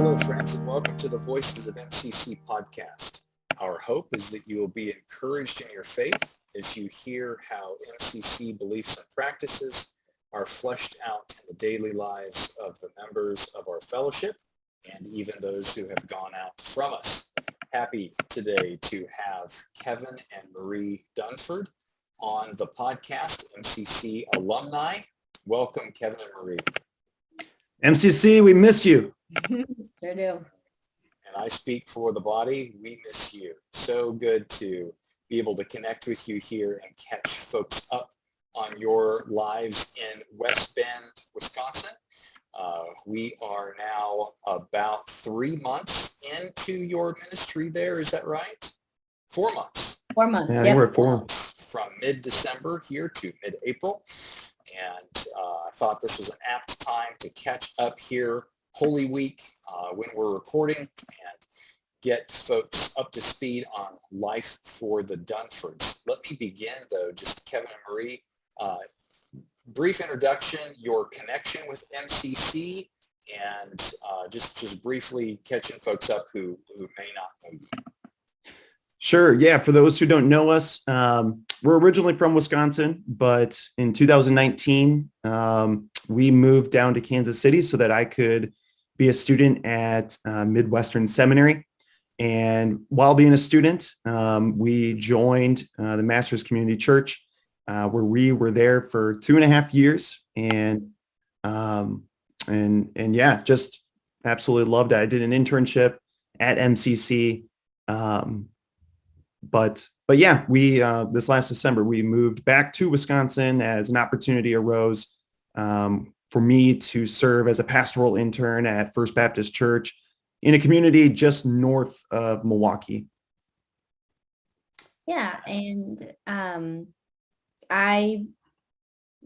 Hello, friends, and welcome to the Voices of MCC podcast. Our hope is that you will be encouraged in your faith as you hear how MCC beliefs and practices are fleshed out in the daily lives of the members of our fellowship and even those who have gone out from us. Happy today to have Kevin and Marie Dunford on the podcast, MCC Alumni. Welcome, Kevin and Marie. MCC, we miss you. Sure do. And I speak for the body. We miss you. So good to be able to connect with you here and catch folks up on your lives in West Bend, Wisconsin. We are now about 3 months into your ministry there. Is that right? 4 months. 4 months. Yeah, Yep. we're at 4 months from mid-December here to mid-April. And I thought this was an apt time to catch up here Holy Week when we're recording and get folks up to speed on life for the Dunfords. Let me begin, though, just Kevin and Marie. Brief introduction, your connection with MCC, and just briefly catching folks up who may not know you. Sure. Yeah. For those who don't know us, we're originally from Wisconsin, but in 2019, we moved down to Kansas City so that I could be a student at Midwestern Seminary. And while being a student, we joined the Master's Community Church, where we were there for 2.5 years. And yeah, just absolutely loved it. I did an internship at MCC. But yeah, we this last December, we moved back to Wisconsin as an opportunity arose for me to serve as a pastoral intern at First Baptist Church in a community just north of Milwaukee. Yeah, and I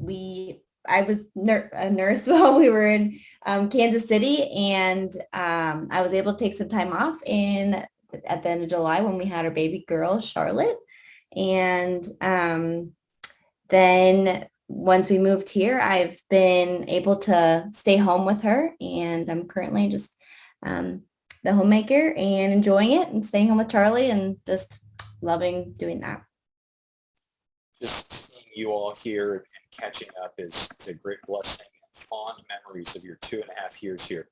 was a nurse while we were in Kansas City, and I was able to take some time off at the end of July when we had our baby girl, Charlotte. And then once we moved here, I've been able to stay home with her, and I'm currently just the homemaker and enjoying it and staying home with Charlie and just loving doing that. Just seeing you all here and catching up is a great blessing and fond memories of your 2.5 years here.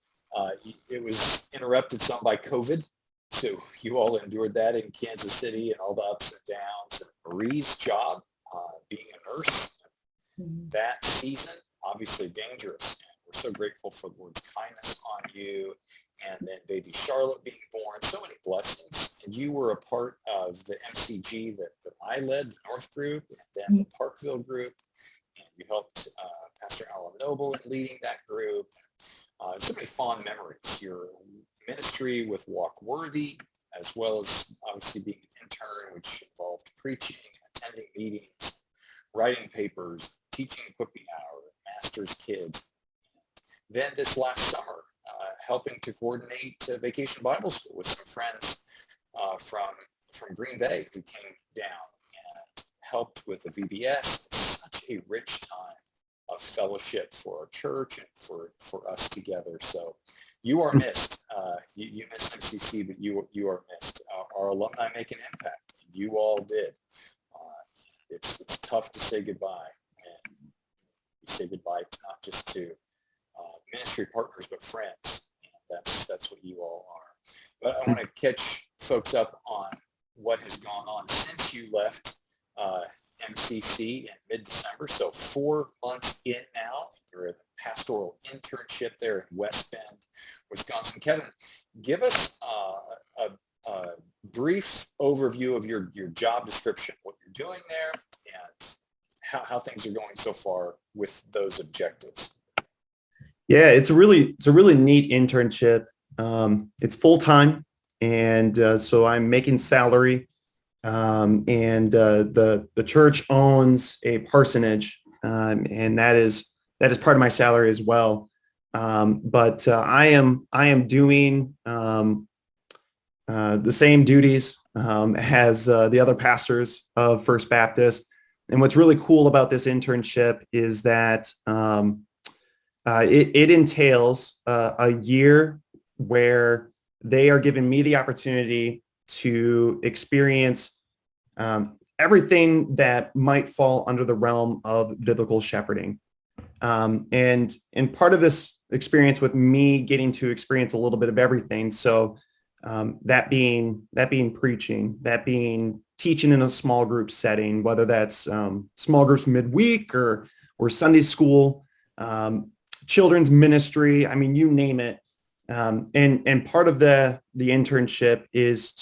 It was interrupted some by COVID. So you all endured that in Kansas City and all the ups and downs. And Marie's job, being a nurse, that season, obviously dangerous. And we're so grateful for the Lord's kindness on you. And then baby Charlotte being born, so many blessings. And you were a part of the MCG that I led, the North Group, and then the Parkville Group. And you helped Pastor Alan Noble in leading that group. So many fond memories. Your ministry with Walk Worthy, as well as obviously being an intern, which involved preaching, attending meetings, writing papers, teaching equipping hour, master's kids. Then this last summer, helping to coordinate Vacation Bible School with some friends from Green Bay who came down and helped with the VBS. Such a rich time of fellowship for our church and for us together. So you are missed. You miss MCC, but you are missed. Our alumni make an impact. You all did. It's tough to say goodbye. And you say goodbye not just to ministry partners, but friends. And that's what you all are. But I want to catch folks up on what has gone on since you left MCC in mid-December. So 4 months in now. You're at a pastoral internship there in West Bend, Wisconsin. Kevin, give us a brief overview of your job description, what you're doing there, and how things are going so far with those objectives. Yeah, it's a really neat internship. It's full-time, and so I'm making salary. And the church owns a parsonage, and that is part of my salary as well. But I am doing the same duties as the other pastors of First Baptist. And what's really cool about this internship is that it entails a year where they are giving me the opportunity to experience everything that might fall under the realm of biblical shepherding. And part of this experience with me getting to experience a little bit of everything. So that being preaching, that being teaching in a small group setting, whether that's small groups midweek or Sunday school, children's ministry. I mean, you name it. And part of the internship is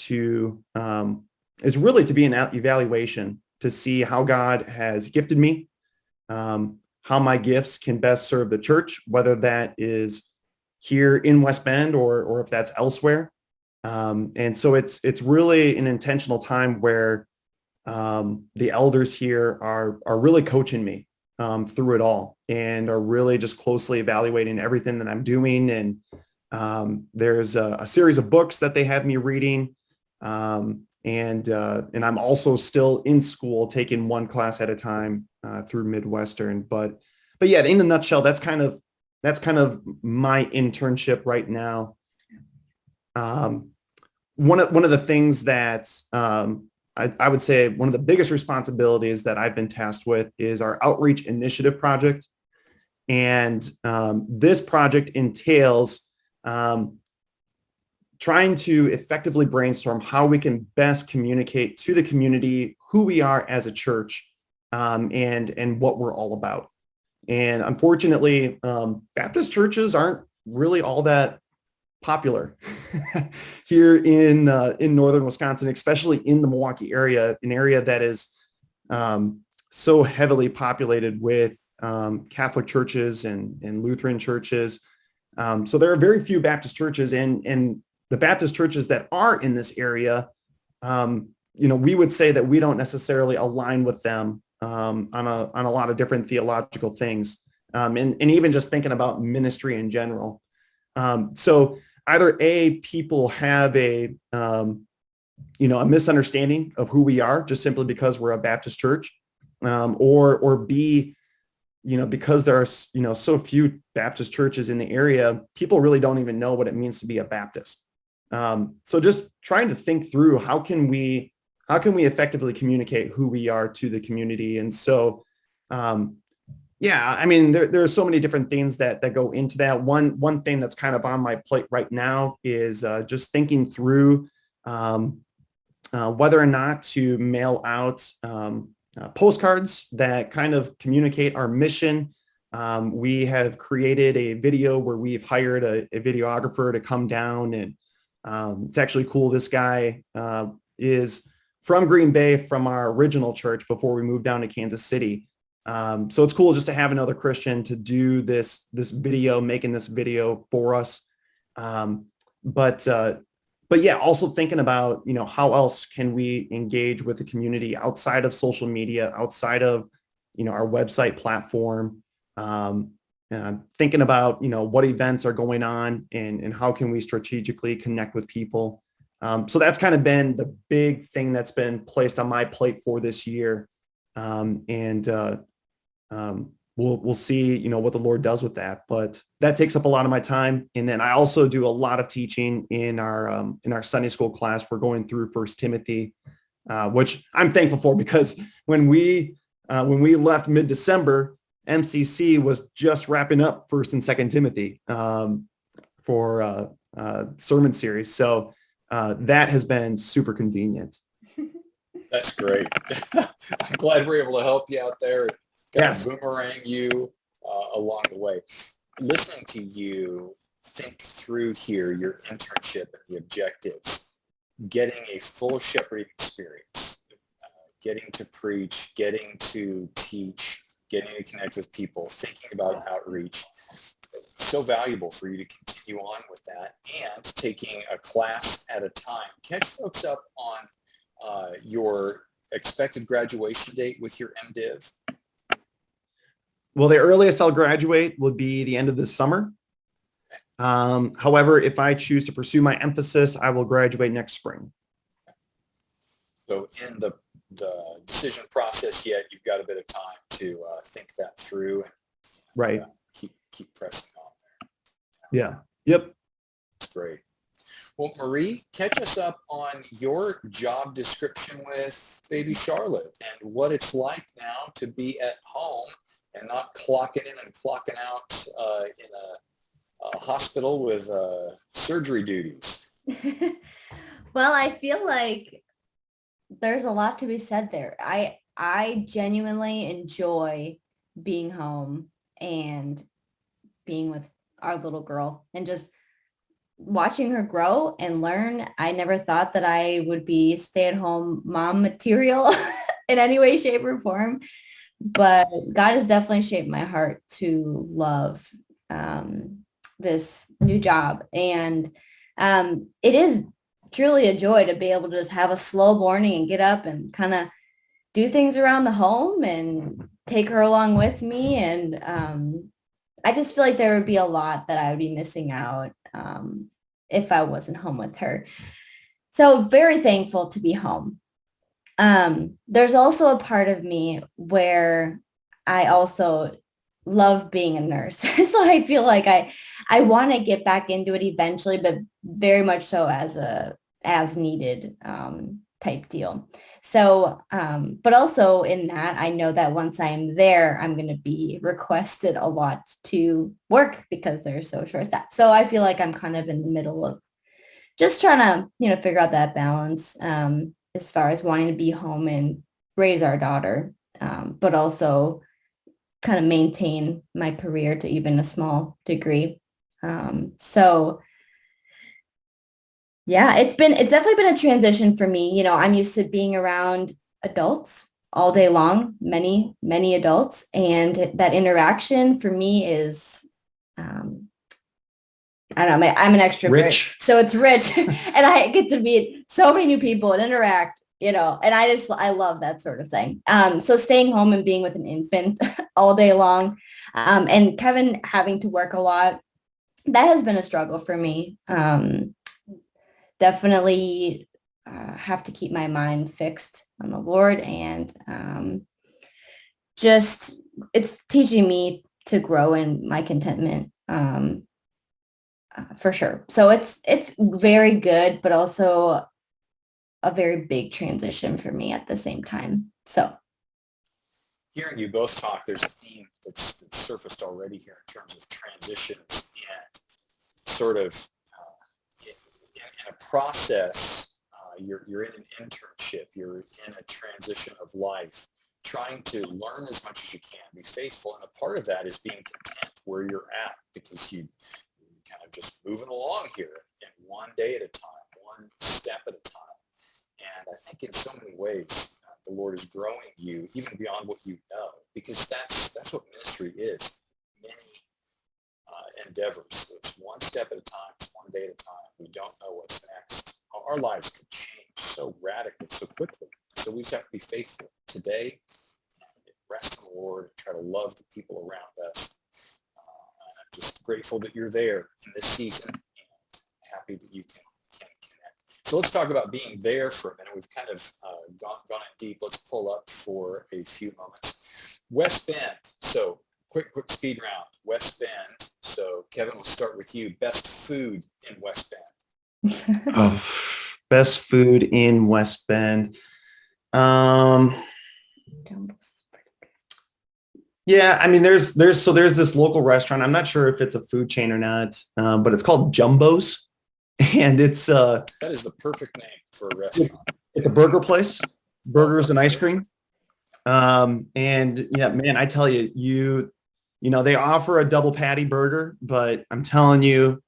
really to be an evaluation to see how God has gifted me, how my gifts can best serve the church, whether that is here in West Bend or if that's elsewhere. And so it's really an intentional time where the elders here are really coaching me through it all and are really just closely evaluating everything that I'm doing. And there's a series of books that they have me reading. And I'm also still in school taking one class at a time through Midwestern. But yeah, in a nutshell, that's kind of my internship right now. One of the things that I would say one of the biggest responsibilities that I've been tasked with is our outreach initiative project. And this project entails trying to effectively brainstorm how we can best communicate to the community who we are as a church and what we're all about. And unfortunately, Baptist churches aren't really all that popular here in northern Wisconsin, especially in the Milwaukee area, an area that is so heavily populated with Catholic churches and Lutheran churches. So there are very few Baptist churches, and the Baptist churches that are in this area, we would say that we don't necessarily align with them on a lot of different theological things, and even just thinking about ministry in general. So either people have a misunderstanding of who we are just simply because we're a Baptist church, or B, because there are so few Baptist churches in the area, people really don't even know what it means to be a Baptist. So just trying to think through how can we effectively communicate who we are to the community. And so, I mean, there are so many different things that go into that. One thing that's kind of on my plate right now is just thinking through whether or not to mail out postcards that kind of communicate our mission. We have created a video where we've hired a videographer to come down, and it's actually cool. This guy is from Green Bay, from our original church before we moved down to Kansas City. So it's cool just to have another Christian to do this video, making this video for us. But yeah, also thinking about, how else can we engage with the community outside of social media, outside of, our website platform, thinking about, what events are going on and how can we strategically connect with people. So that's kind of been the big thing that's been placed on my plate for this year. We'll see, what the Lord does with that, but that takes up a lot of my time. And then I also do a lot of teaching in our Sunday school class. We're going through 1 Timothy, which I'm thankful for, because when we left mid-December, MCC was just wrapping up 1 and 2 Timothy for a sermon series. So that has been super convenient. That's great. I'm glad we're able to help you out there. Yes. Boomerang you along the way. Listening to you think through here your internship and the objectives, getting a full shepherding experience, getting to preach, getting to teach, getting to connect with people, thinking about outreach. So valuable for you to continue on with that, and taking a class at a time. Catch folks up on your expected graduation date with your MDiv. Well, the earliest I'll graduate would be the end of this summer. However, if I choose to pursue my emphasis, I will graduate next spring. So in the decision process yet, you've got a bit of time to think that through and right. Keep pressing on there. Yeah. Yep. great. Well, Marie, catch us up on your job description with baby Charlotte and what it's like now to be at home and not clocking in and clocking out in a hospital with surgery duties. Well, I feel like there's a lot to be said there. I genuinely enjoy being home and being with our little girl and just watching her grow and learn. I never thought that I would be stay-at-home mom material in any way, shape, or form, but God has definitely shaped my heart to love this new job. And it is truly a joy to be able to just have a slow morning and get up and kind of do things around the home and take her along with me. And I just feel like there would be a lot that I would be missing out if I wasn't home with her. So very thankful to be home. There's also a part of me where I also love being a nurse. So I feel like I want to get back into it eventually, but very much so as needed type deal. So, but also in that, I know that once I'm there, I'm going to be requested a lot to work because they're so short-staffed. So I feel like I'm kind of in the middle of just trying to, figure out that balance as far as wanting to be home and raise our daughter, but also kind of maintain my career to even a small degree. So yeah, it's definitely been a transition for me. I'm used to being around adults all day long, many, many adults. And that interaction for me is, I don't know, I'm an extrovert, Rich. So it's rich. And I get to meet so many new people and interact, and I love that sort of thing. So staying home and being with an infant all day long, and Kevin having to work a lot, that has been a struggle for me. Definitely have to keep my mind fixed on the Lord, and just it's teaching me to grow in my contentment for sure. So it's very good, but also a very big transition for me at the same time. So Hearing you both talk, there's a theme that's surfaced already here in terms of transitions and sort of in a process. You're in an internship, you're in a transition of life, trying to learn as much as you can, be faithful. And a part of that is being content where you're at, because you kind of just moving along here in one day at a time, one step at a time. And I think in so many ways, the Lord is growing you even beyond what you know, because that's what ministry is. Many endeavors. It's one step at a time. It's one day at a time. We don't know what's next. Our lives could change so radically, so quickly. So we just have to be faithful today and rest in the Lord and try to love the people around us. I'm just grateful that you're there in this season and happy that you can connect. So let's talk about being there for a minute. We've kind of gone in deep. Let's pull up for a few moments. West Bend. So quick speed round. West Bend. So Kevin, we'll start with you. Best food in West Bend. Oh, best food in West Bend. Yeah, I mean, there's this local restaurant. I'm not sure if it's a food chain or not, but it's called Jumbo's, and it's that is the perfect name for a restaurant. It's a burger place, burgers and ice cream. And yeah, man, I tell you, they offer a double patty burger, but I'm telling you,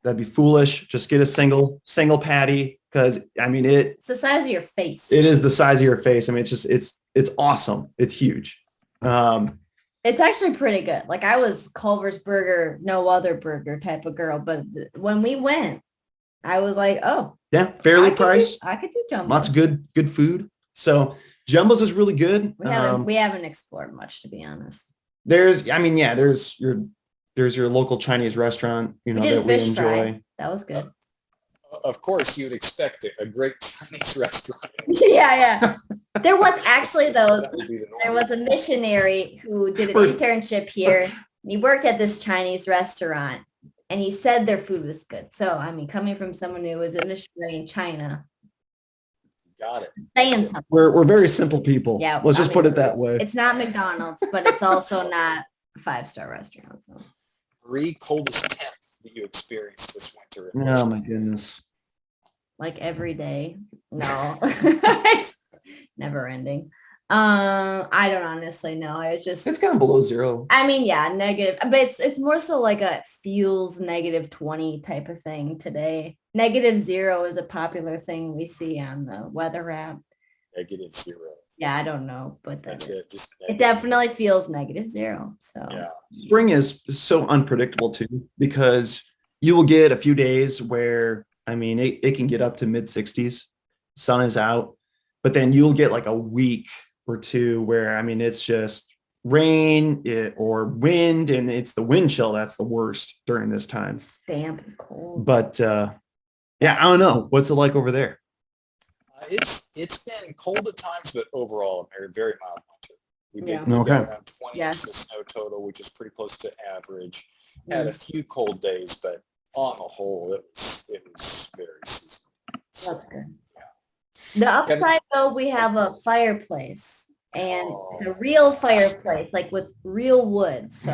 that'd be foolish. Just get a single patty, because I mean it's the size of your face. It is the size of your face. I mean, it's awesome. It's huge. It's actually pretty good. Like, I was Culver's burger, no other burger type of girl, but when we went, I was like, oh yeah, fairly priced. I could do Jumbo's. Lots of good food. So Jumbo's is really good. We haven't explored much, to be honest. There's your local Chinese restaurant, that we enjoy. Fry. That was good. Of course, you'd expect a great Chinese restaurant. Yeah. There was actually, though, there was a missionary who did an internship here. He worked at this Chinese restaurant, and he said their food was good. So, I mean, coming from someone who was a missionary in China, Got it. saying something. We're very simple people. Yeah, Let's just put it that way. It's not McDonald's, but it's also not a 5-star restaurant. So. 3 coldest temps that you experienced this winter. Oh my goodness. Like every day. No. It's never ending. I don't honestly know. It's kind of below 0. I mean, yeah, negative, but it's more so like it feels -20 type of thing today. -0 is a popular thing we see on the weather app. -0. Yeah, I don't know, but That's it. Just it definitely feels -0. So yeah. Spring is so unpredictable too, because you will get a few days where, I mean, it can get up to mid-60s, sun is out, but then you'll get like a week or two where, I mean, it's just rain or wind, and it's the wind chill that's the worst during this time. Damp and cold. But yeah, I don't know. What's it like over there? It's been cold at times, but overall a very mild winter. We did Okay. around 20 inches of snow total, which is pretty close to average. Had a few cold days, but on the whole, it was very seasonal. So, That's good. The upside though, we have a fireplace, and a real fireplace, like with real wood. So,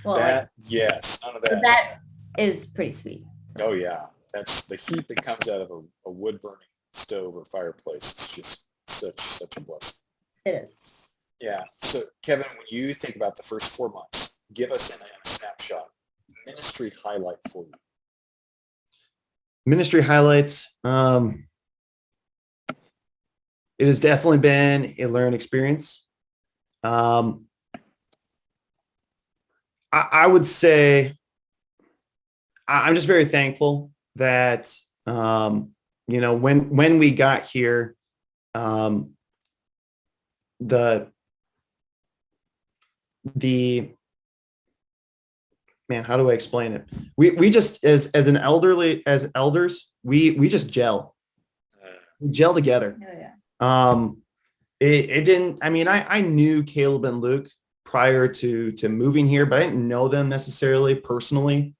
well, yes, none of that. That is pretty sweet. Oh yeah, that's the heat that comes out of a wood burning stove or fireplace. It's just such a blessing. It is. Yeah. So Kevin, when you think about the first 4 months, give us in a snapshot ministry highlight for you. Ministry highlights. It has definitely been a learning experience. I would say I'm just very thankful that, when we got here, man, how do I explain it? We just, as elders, we just gel. We gel together. Oh, yeah. It didn't, I mean, I knew Caleb and Luke prior to moving here, but I didn't know them necessarily personally.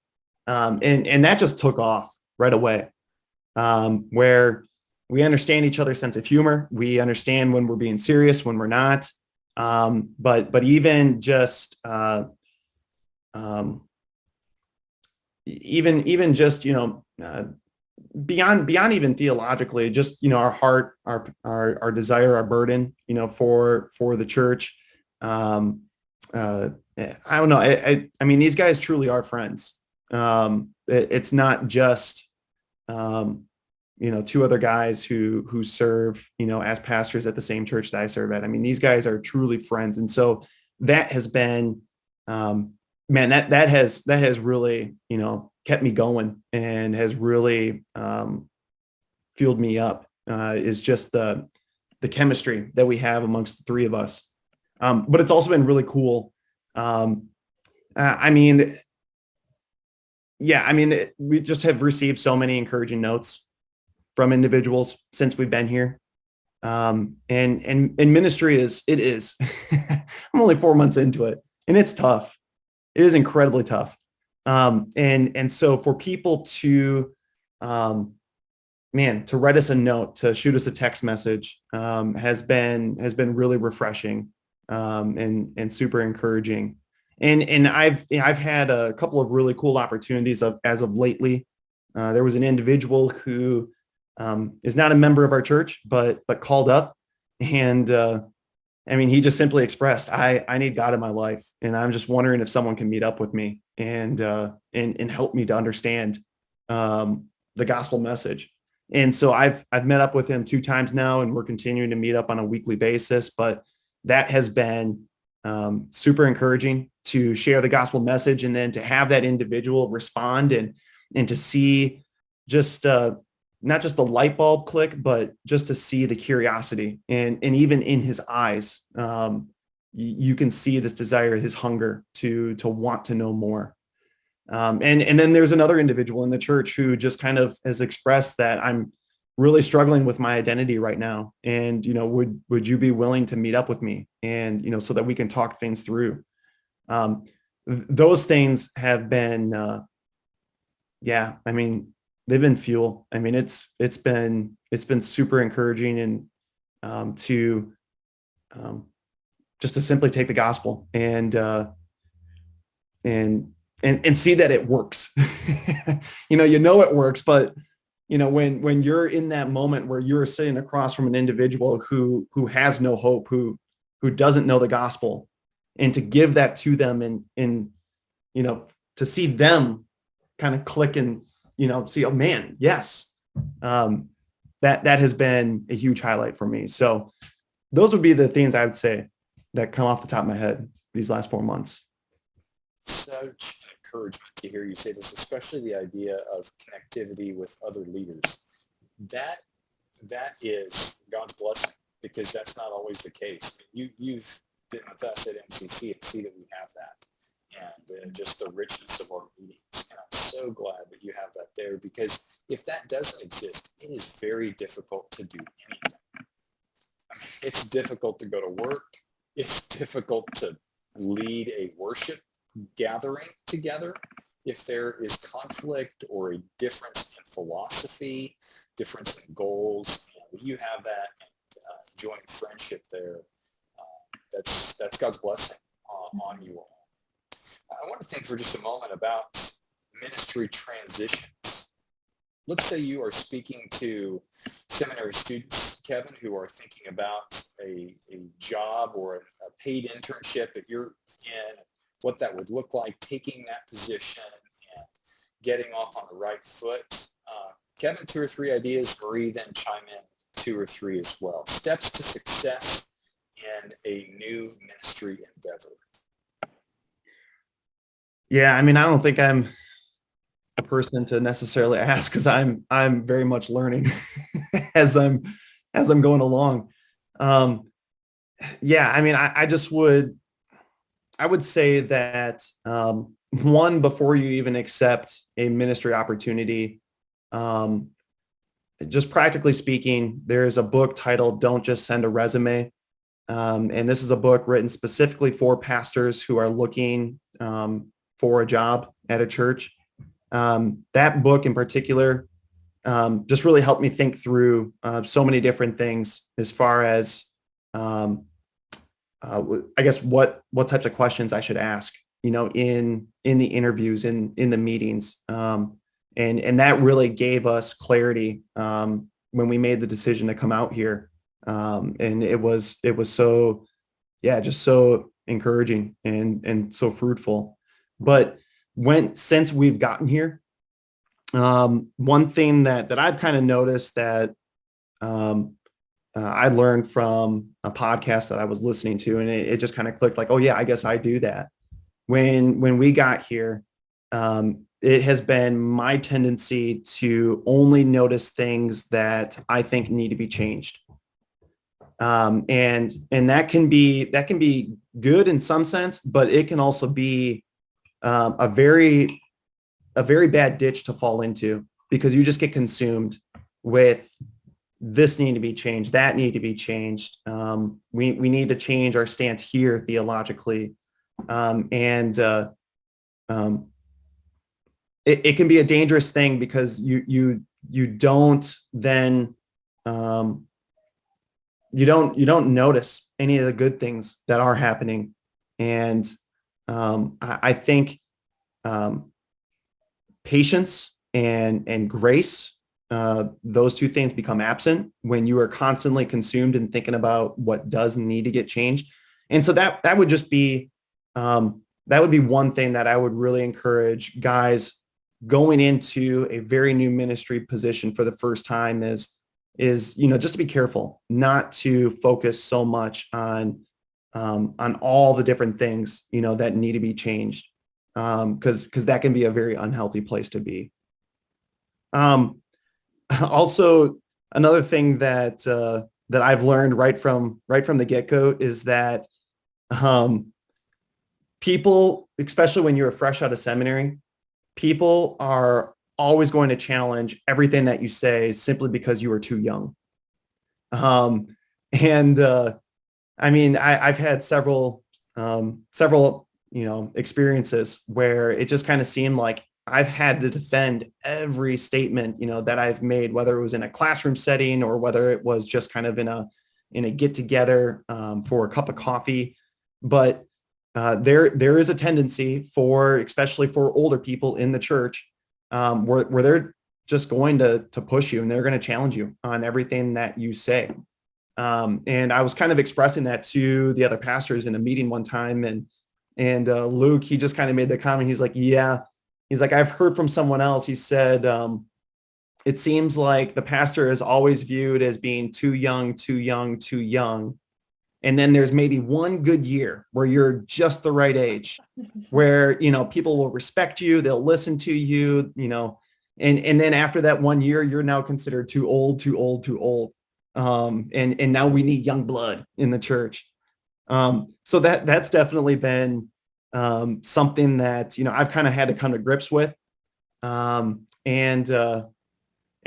And that just took off right away. Where we understand each other's sense of humor. We understand when we're being serious, when we're not. But even just, even just, beyond even theologically, just, our heart, our desire, our burden, for the church. I don't know. I mean, these guys truly are friends. It's not just, 2 other guys who serve, as pastors at the same church that I serve at. I mean, these guys are truly friends. And so that has been, man, that has really, kept me going and has really fueled me up, is just the chemistry that we have amongst the 3 of us. But it's also been really cool. I mean, we just have received so many encouraging notes from individuals since we've been here. And ministry is I'm only 4 months into it, and it's tough. It is incredibly tough. And so for people to write us a note, to shoot us a text message, has been really refreshing, and super encouraging. And I've had a couple of really cool opportunities as of lately. There was an individual who is not a member of our church, but called up, and he just simply expressed, I need God in my life, and I'm just wondering if someone can meet up with me and help me to understand the gospel message. And so I've met up with him 2 times now, and we're continuing to meet up on a weekly basis. But that has been super encouraging to share the gospel message, and then to have that individual respond and to see just not just the light bulb click, but just to see the curiosity, and even in his eyes, you can see this desire, his hunger to want to know more. And then there's another individual in the church who just kind of has expressed that I'm really struggling with my identity right now. And, would you be willing to meet up with me? And, so that we can talk things through. those things have been, I mean, they've been fuel. I mean, it's been super encouraging, and to just to simply take the gospel and see that it works. You know it works, but when you're in that moment where you're sitting across from an individual who has no hope, who doesn't know the gospel, and to give that to them, and to see them kind of click and see, oh man, yes, that has been a huge highlight for me. So those would be the things I would say that come off the top of my head these last 4 months. Such an encouragement to hear you say this, especially the idea of connectivity with other leaders. That is God's blessing, because that's not always the case. You've been with us at MCC and see that we have that, and just the richness of our meetings. And I'm so glad that you have that there, because if that doesn't exist, it is very difficult to do anything. I mean, it's difficult to go to work. It's difficult to lead a worship gathering together if there is conflict or a difference in philosophy, difference in goals. You have that, and enjoying friendship there. That's God's blessing on you all. I want to think for just a moment about ministry transitions. Let's say you are speaking to seminary students, Kevin, who are thinking about a job or a paid internship that you're in, what that would look like, taking that position and getting off on the right foot. Kevin, 2 or 3 ideas. Marie, then chime in 2 or 3 as well. Steps to success in a new ministry endeavor. Yeah, I mean, I don't think I'm a person to necessarily ask, because I'm very much learning as I'm going along. Yeah, I mean, I would say that one, before you even accept a ministry opportunity, just practically speaking, there's a book titled "Don't Just Send a Resume," and this is a book written specifically for pastors who are looking for a job at a church. That book in particular just really helped me think through so many different things as far as I guess what types of questions I should ask, in the interviews, in the meetings. And that really gave us clarity when we made the decision to come out here. And it was so, just so encouraging and so fruitful. But since we've gotten here, one thing that I've kind of noticed that I learned from a podcast that I was listening to, and it just kind of clicked, like, oh yeah, I guess I do that. When we got here, it has been my tendency to only notice things that I think need to be changed. And that can be good in some sense, but it can also be a very bad ditch to fall into, because you just get consumed with this need to be changed, that need to be changed. We need to change our stance here theologically. It can be a dangerous thing, because you don't then you don't notice any of the good things that are happening. And I think patience and grace, those 2 things become absent when you are constantly consumed and thinking about what does need to get changed. And so that would just be that would be one thing that I would really encourage guys going into a very new ministry position for the first time is just to be careful not to focus so much on all the different things that need to be changed, because that can be a very unhealthy place to be. Also, another thing that I've learned right from the get-go is that people, especially when you're fresh out of seminary, people are always going to challenge everything that you say simply because you are too young. I mean, I've had several experiences where it just kind of seemed like I've had to defend every statement, that I've made, whether it was in a classroom setting or whether it was just kind of in a get together for a cup of coffee. But there is a tendency especially for older people in the church, where they're just going to push you and they're going to challenge you on everything that you say. And I was kind of expressing that to the other pastors in a meeting one time, and Luke, he just kind of made the comment. He's like, yeah, he's like, I've heard from someone else. He said, it seems like the pastor is always viewed as being too young, too young, too young. And then there's maybe one good year where you're just the right age, where, people will respect you, they'll listen to you, and then after that 1 year, you're now considered too old, too old, too old. And now we need young blood in the church. So that's definitely been something that, I've kind of had to come to grips with, and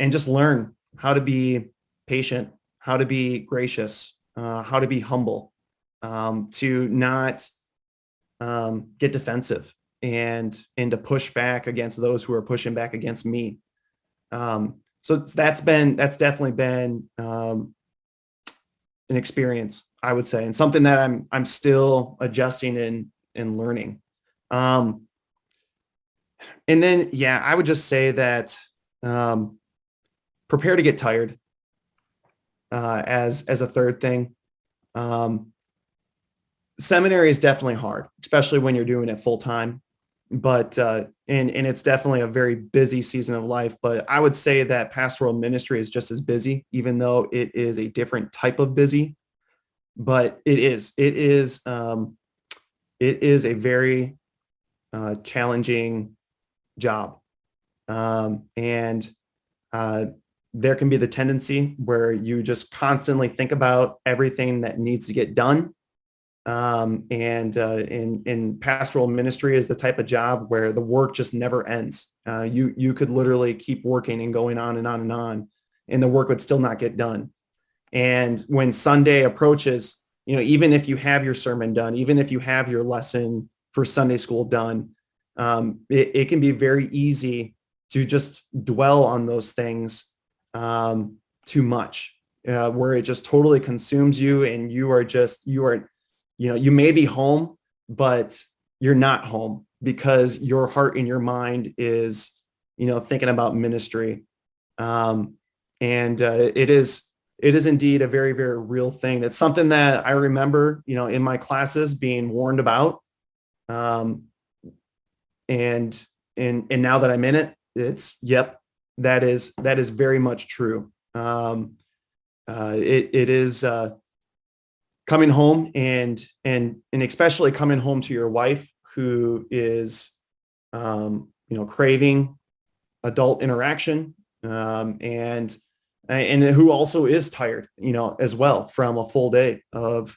just learn how to be patient, how to be gracious, how to be humble, to not get defensive and to push back against those who are pushing back against me. So that's definitely been an experience, I would say, and something that I'm still adjusting and learning. And then, yeah, I would just say that prepare to get tired as a third thing. Seminary is definitely hard, especially when you're doing it full time. But and it's definitely a very busy season of life. But I would say that pastoral ministry is just as busy, even though it is a different type of busy. But it is a very challenging job, and there can be the tendency where you just constantly think about everything that needs to get done. And in pastoral ministry is the type of job where the work just never ends. You could literally keep working and going on and on and on, and the work would still not get done. And when Sunday approaches, even if you have your sermon done, even if you have your lesson for Sunday school done, it can be very easy to just dwell on those things too much, where it just totally consumes you, and you are you may be home, but you're not home because your heart and your mind is, thinking about ministry. And it is indeed a very, very real thing. It's something that I remember, in my classes being warned about. And now that I'm in it, that is very much true. It is coming home and especially coming home to your wife, who is, craving adult interaction, and who also is tired, as well, from a full day of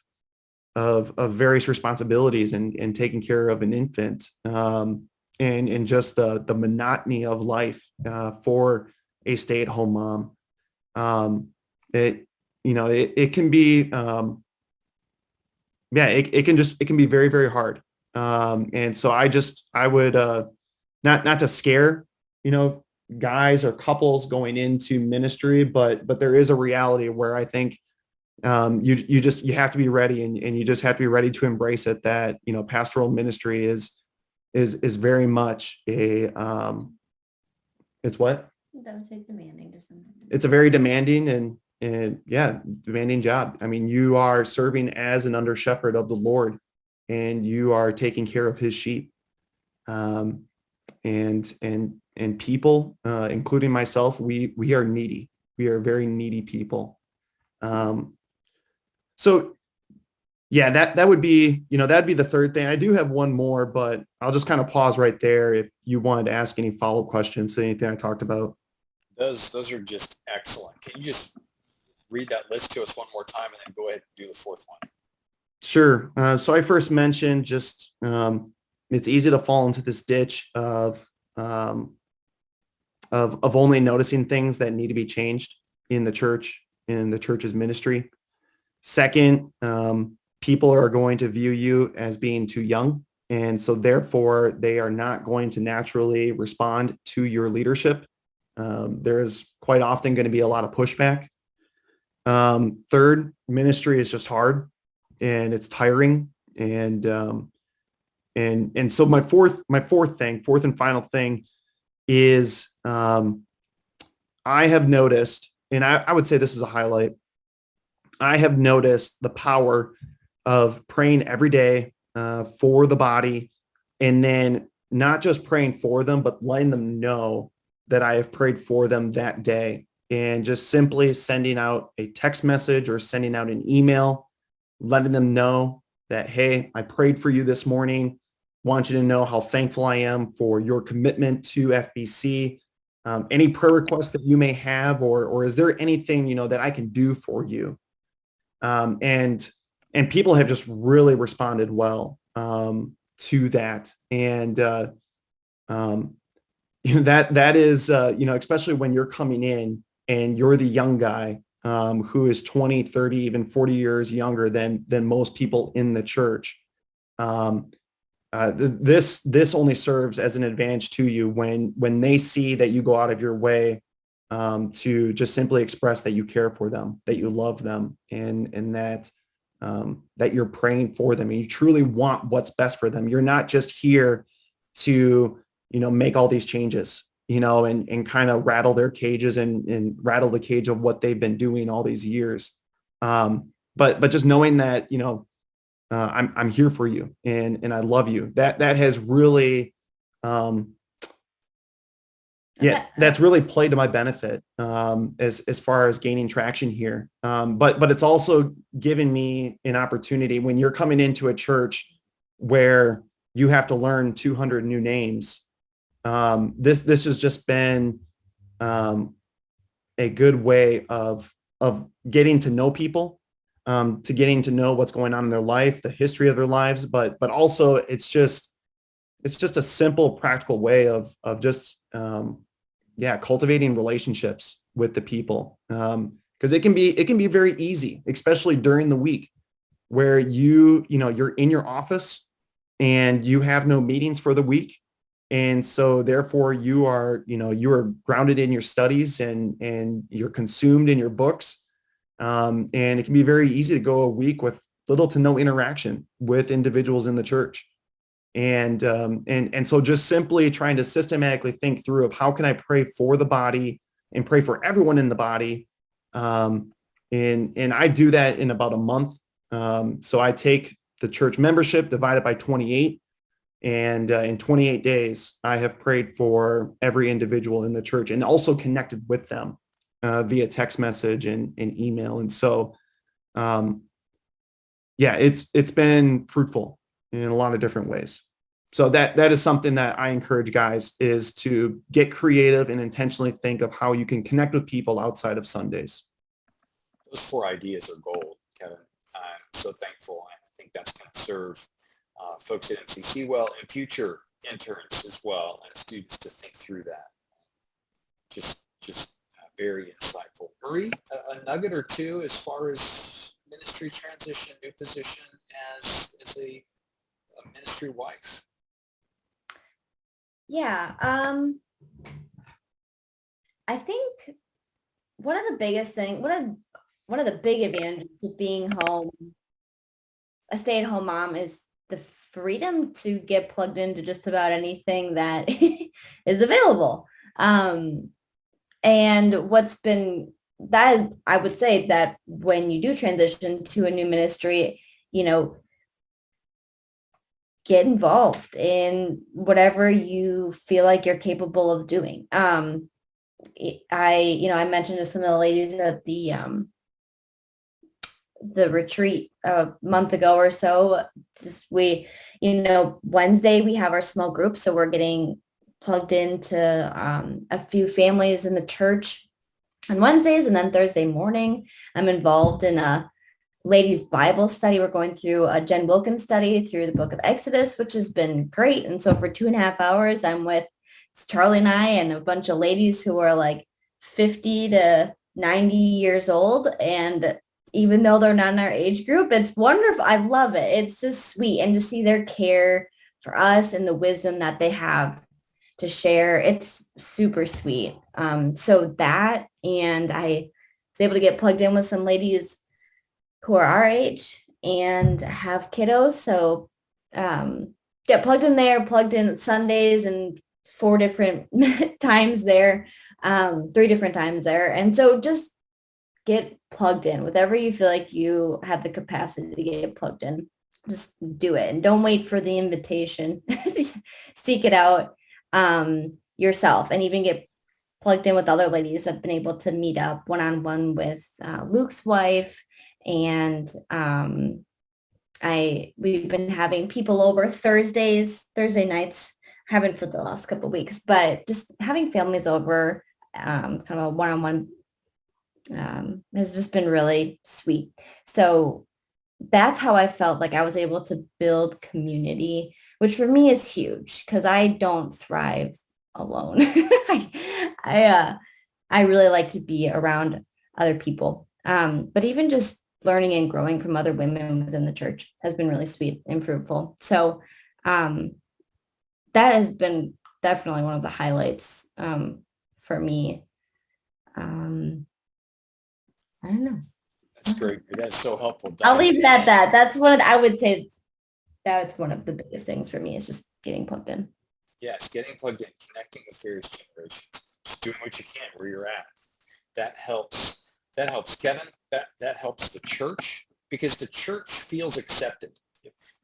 various responsibilities and taking care of an infant, and just the monotony of life for a stay-at-home mom. It can be, it can be very, very hard. And so I would, not to scare, guys or couples going into ministry, but there is a reality where I think, you have to be ready, and you just have to be ready to embrace it, that, pastoral ministry is very much it's what? That would say demanding to some. It's a very demanding and demanding job. I mean, you are serving as an under shepherd of the Lord, and you are taking care of his sheep. And people, including myself, we are needy. We are very needy people. So yeah, that would be, that'd be the third thing. I do have one more, but I'll just kind of pause right there if you wanted to ask any follow-up questions to anything I talked about. Those are just excellent. Can you just read that list to us one more time and then go ahead and do the fourth one? Sure. So I first mentioned just, it's easy to fall into this ditch of only noticing things that need to be changed in the church, in the church's ministry. Second, people are going to view you as being too young And so therefore, they are not going to naturally respond to your leadership. There is quite often going to be a lot of pushback. Third, ministry is just hard and it's tiring. And so my fourth and final thing is, I have noticed, and I would say this is a highlight. I have noticed the power of praying every day for the body, and then not just praying for them, but letting them know that I have prayed for them that day, and just simply sending out a text message or sending out an email, letting them know that, hey, I prayed for you this morning. Want you to know how thankful I am for your commitment to FBC. Any prayer requests that you may have, or is there anything, that I can do for you? And people have just really responded well to that. And that is, especially when you're coming in and you're the young guy who is 20, 30, even 40 years younger than most people in the church. This only serves as an advantage to you when they see that you go out of your way to just simply express that you care for them, that you love them, and that you're praying for them and you truly want what's best for them. You're not just here to, make all these changes, and kind of rattle their cages and rattle the cage of what they've been doing all these years. But just knowing that, I'm here for you and I love you. That has really, that's really played to my benefit as far as gaining traction here. But it's also given me an opportunity when you're coming into a church where you have to learn 200 new names. This has just been a good way of getting to know people, to getting to know what's going on in their life, the history of their lives, but also it's just a simple, practical way of just cultivating relationships with the people. Because it can be very easy, especially during the week, where you're in your office and you have no meetings for the week. And so therefore you are grounded in your studies and you're consumed in your books. And it can be very easy to go a week with little to no interaction with individuals in the church. And so just simply trying to systematically think through of how can I pray for the body and pray for everyone in the body. And I do that in about a month. So I take the church membership, divide it by 28. And in 28 days, I have prayed for every individual in the church and also connected with them via text message and email. And so, it's been fruitful in a lot of different ways. So that is something that I encourage guys is to get creative and intentionally think of how you can connect with people outside of Sundays. Those 4 ideas are gold, Kevin. I'm so thankful. And I think that's going to serve folks at MCC well and future interns as well and students to think through that. Just very insightful. Marie, a nugget or two as far as ministry transition, new position as a ministry wife. Yeah. I think one of the biggest things, one of the big advantages of being home, a stay-at-home mom, is the freedom to get plugged into just about anything that is available. And I would say that when you do transition to a new ministry, get involved in whatever you feel like you're capable of doing. I mentioned to some of the ladies at the retreat a month ago or so, Wednesday we have our small group. So we're getting plugged into a few families in the church on Wednesdays. And then Thursday morning, I'm involved in a ladies Bible study. We're going through a Jen Wilkins study through the book of Exodus, which has been great. And so for 2.5 hours, I'm with Charlie and I and a bunch of ladies who are like 50 to 90 years old. And even though they're not in our age group, it's wonderful. I love it. It's just sweet. And to see their care for us and the wisdom that they have to share. It's super sweet. So that, and I was able to get plugged in with some ladies who are our age and have kiddos. So get plugged in there, plugged in Sundays and 4 different times there, 3 different times there. And so just get plugged in. Whatever you feel like you have the capacity to get plugged in, just do it. And don't wait for the invitation. Seek it out yourself, and even get plugged in with other ladies. I've been able to meet up one-on-one with Luke's wife, and we've been having people over Thursday nights, haven't for the last couple of weeks, but just having families over, kind of a one-on-one has just been really sweet. So that's how I felt like I was able to build community, which for me is huge because I don't thrive alone. I really like to be around other people. But even just learning and growing from other women within the church has been really sweet and fruitful. So that has been definitely one of the highlights for me. I don't know. That's great. That's so helpful. I'll leave it at that. That's I would say that's one of the biggest things for me, is just getting plugged in. Yes, getting plugged in, connecting with various generations, just doing what you can where you're at. That helps. That helps, Kevin. That helps the church, because the church feels accepted.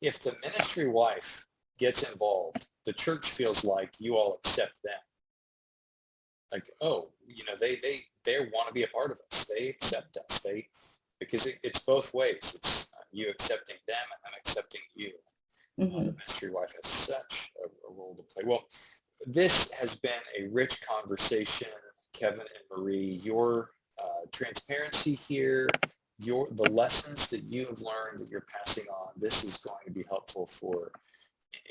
If the ministry wife gets involved, the church feels like you all accept them. Like, oh, they want to be a part of us. They accept us. Because it's both ways. It's you accepting them and them accepting you. The ministry wife has such a role to play. Well, this has been a rich conversation, Kevin and Marie. Your transparency here, the lessons that you have learned that you're passing on, this is going to be helpful for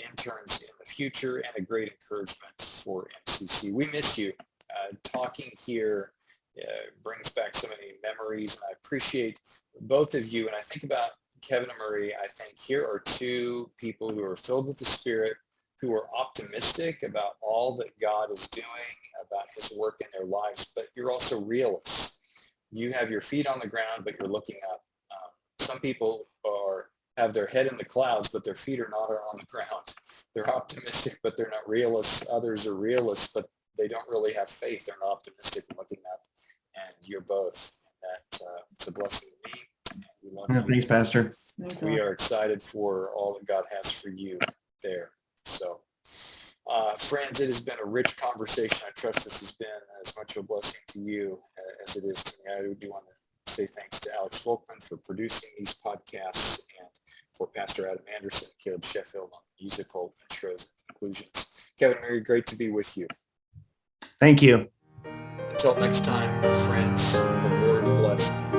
interns in the future and a great encouragement for MCC. We miss you. Talking here brings back so many memories, and I appreciate both of you. And I think about Kevin and Marie. I think here are 2 people who are filled with the Spirit, who are optimistic about all that God is doing, about his work in their lives, but you're also realists. You have your feet on the ground, but you're looking up. Some people have their head in the clouds, but their feet are not on the ground. They're optimistic, but they're not realists. Others are realists, but they don't really have faith. They're not optimistic and looking up. And you're both. It's a blessing to me. And we love you. Thanks, Pastor. We are excited for all that God has for you there. So, friends, it has been a rich conversation. I trust this has been as much of a blessing to you as it is to me. I do want to say thanks to Alex Volkman for producing these podcasts, and for Pastor Adam Anderson and Caleb Sheffield on the musical intros and conclusions. Kevin, Mary, great to be with you. Thank you. Until next time, friends, the Lord bless you.